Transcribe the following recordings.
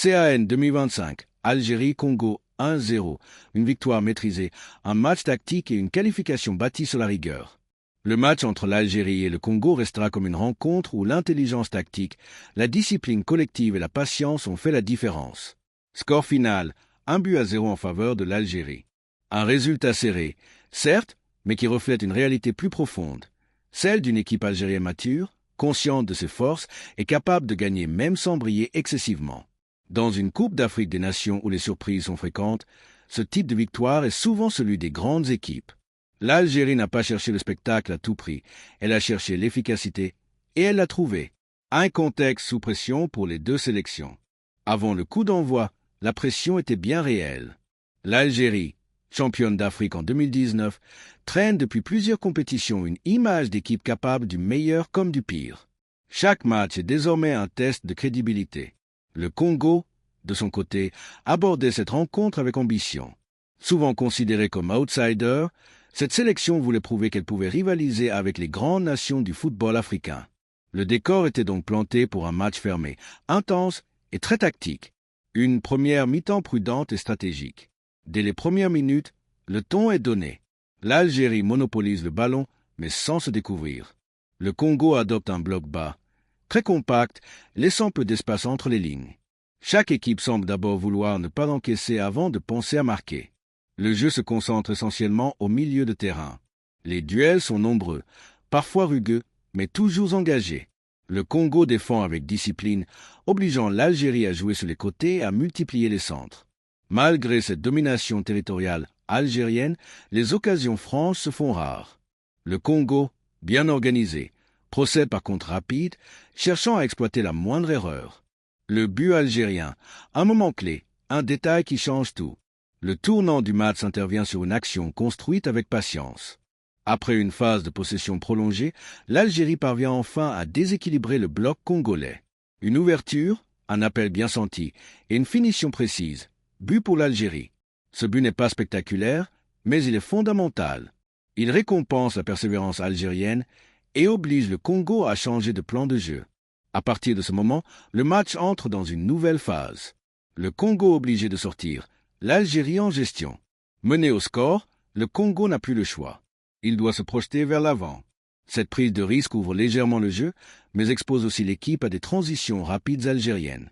CAN 2025, Algérie-Congo 1-0, une victoire maîtrisée, un match tactique et une qualification bâtie sur la rigueur. Le match entre l'Algérie et le Congo restera comme une rencontre où l'intelligence tactique, la discipline collective et la patience ont fait la différence. Score final, 1-0 en faveur de l'Algérie. Un résultat serré, certes, mais qui reflète une réalité plus profonde, celle d'une équipe algérienne mature, consciente de ses forces et capable de gagner même sans briller excessivement. Dans une Coupe d'Afrique des Nations où les surprises sont fréquentes, ce type de victoire est souvent celui des grandes équipes. L'Algérie n'a pas cherché le spectacle à tout prix, elle a cherché l'efficacité et elle l'a trouvé. Un contexte sous pression pour les deux sélections. Avant le coup d'envoi, la pression était bien réelle. L'Algérie, championne d'Afrique en 2019, traîne depuis plusieurs compétitions une image d'équipe capable du meilleur comme du pire. Chaque match est désormais un test de crédibilité. Le Congo, de son côté, abordait cette rencontre avec ambition. Souvent considérée comme outsider, cette sélection voulait prouver qu'elle pouvait rivaliser avec les grandes nations du football africain. Le décor était donc planté pour un match fermé, intense et très tactique. Une première mi-temps prudente et stratégique. Dès les premières minutes, le ton est donné. L'Algérie monopolise le ballon, mais sans se découvrir. Le Congo adopte un bloc bas, très compact, laissant peu d'espace entre les lignes. Chaque équipe semble d'abord vouloir ne pas encaisser avant de penser à marquer. Le jeu se concentre essentiellement au milieu de terrain. Les duels sont nombreux, parfois rugueux, mais toujours engagés. Le Congo défend avec discipline, obligeant l'Algérie à jouer sur les côtés et à multiplier les centres. Malgré cette domination territoriale algérienne, les occasions franches se font rares. Le Congo, bien organisé, procède par contre rapide, cherchant à exploiter la moindre erreur. Le but algérien, un moment clé, un détail qui change tout. Le tournant du match intervient sur une action construite avec patience. Après une phase de possession prolongée, l'Algérie parvient enfin à déséquilibrer le bloc congolais. Une ouverture, un appel bien senti et une finition précise. But pour l'Algérie. Ce but n'est pas spectaculaire, mais il est fondamental. Il récompense la persévérance algérienne et oblige le Congo à changer de plan de jeu. À partir de ce moment, le match entre dans une nouvelle phase. Le Congo obligé de sortir, l'Algérie en gestion. Mené au score, le Congo n'a plus le choix. Il doit se projeter vers l'avant. Cette prise de risque ouvre légèrement le jeu, mais expose aussi l'équipe à des transitions rapides algériennes.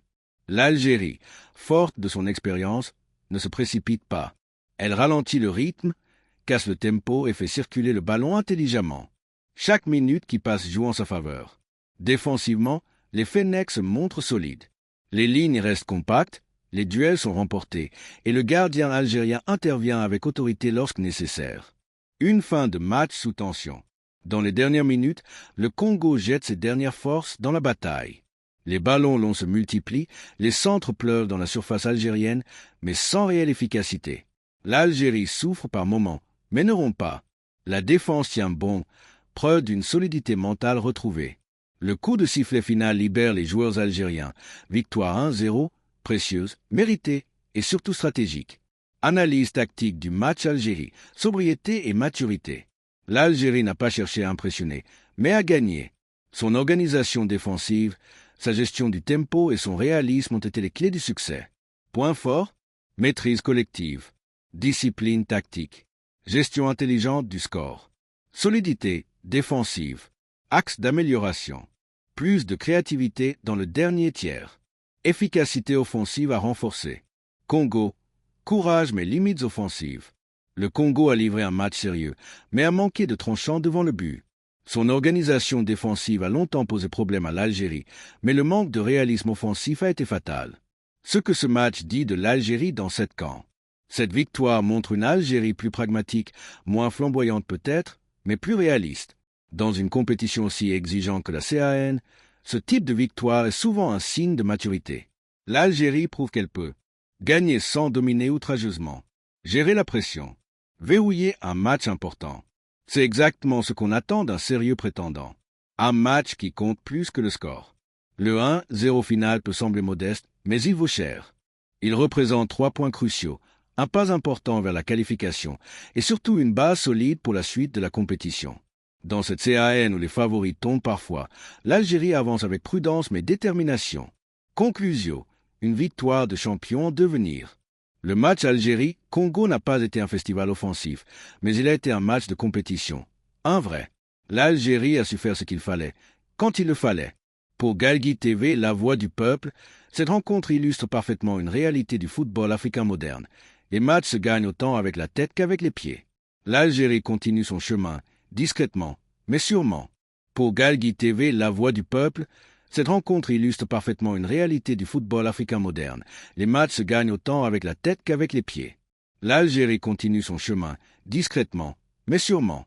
L'Algérie, forte de son expérience, ne se précipite pas. Elle ralentit le rythme, casse le tempo et fait circuler le ballon intelligemment. Chaque minute qui passe joue en sa faveur. Défensivement, les Fennecs se montrent solides. Les lignes restent compactes, les duels sont remportés et le gardien algérien intervient avec autorité lorsque nécessaire. Une fin de match sous tension. Dans les dernières minutes, le Congo jette ses dernières forces dans la bataille. Les ballons longs se multiplient, les centres pleurent dans la surface algérienne, mais sans réelle efficacité. L'Algérie souffre par moments, mais ne rompt pas. La défense tient bon, preuve d'une solidité mentale retrouvée. Le coup de sifflet final libère les joueurs algériens. Victoire 1-0, précieuse, méritée et surtout stratégique. Analyse tactique du match Algérie, sobriété et maturité. L'Algérie n'a pas cherché à impressionner, mais à gagner. Son organisation défensive, sa gestion du tempo et son réalisme ont été les clés du succès. Point fort, maîtrise collective, discipline tactique, gestion intelligente du score, solidité défensive, axe d'amélioration, plus de créativité dans le dernier tiers, efficacité offensive à renforcer. Congo, courage mais limites offensives. Le Congo a livré un match sérieux, mais a manqué de tranchant devant le but. Son organisation défensive a longtemps posé problème à l'Algérie, mais le manque de réalisme offensif a été fatal. Ce que ce match dit de l'Algérie dans sept camps. Cette victoire montre une Algérie plus pragmatique, moins flamboyante peut-être, mais plus réaliste. Dans une compétition aussi exigeante que la CAN, ce type de victoire est souvent un signe de maturité. L'Algérie prouve qu'elle peut gagner sans dominer outrageusement, gérer la pression, verrouiller un match important. C'est exactement ce qu'on attend d'un sérieux prétendant. Un match qui compte plus que le score. Le 1-0 final peut sembler modeste, mais il vaut cher. Il représente 3 points cruciaux, un pas important vers la qualification et surtout une base solide pour la suite de la compétition. Dans cette CAN où les favoris tombent parfois, l'Algérie avance avec prudence mais détermination. Conclusion, une victoire de champion en devenir. Le match Algérie-Congo n'a pas été un festival offensif, mais il a été un match de compétition. Un vrai. L'Algérie a su faire ce qu'il fallait, quand il le fallait. Pour Galgui TV, la voix du peuple, cette rencontre illustre parfaitement une réalité du football africain moderne. Les matchs se gagnent autant avec la tête qu'avec les pieds. L'Algérie continue son chemin, discrètement, mais sûrement. Pour Galgui TV, la voix du peuple, cette rencontre illustre parfaitement une réalité du football africain moderne. Les matchs se gagnent autant avec la tête qu'avec les pieds. L'Algérie continue son chemin, discrètement, mais sûrement.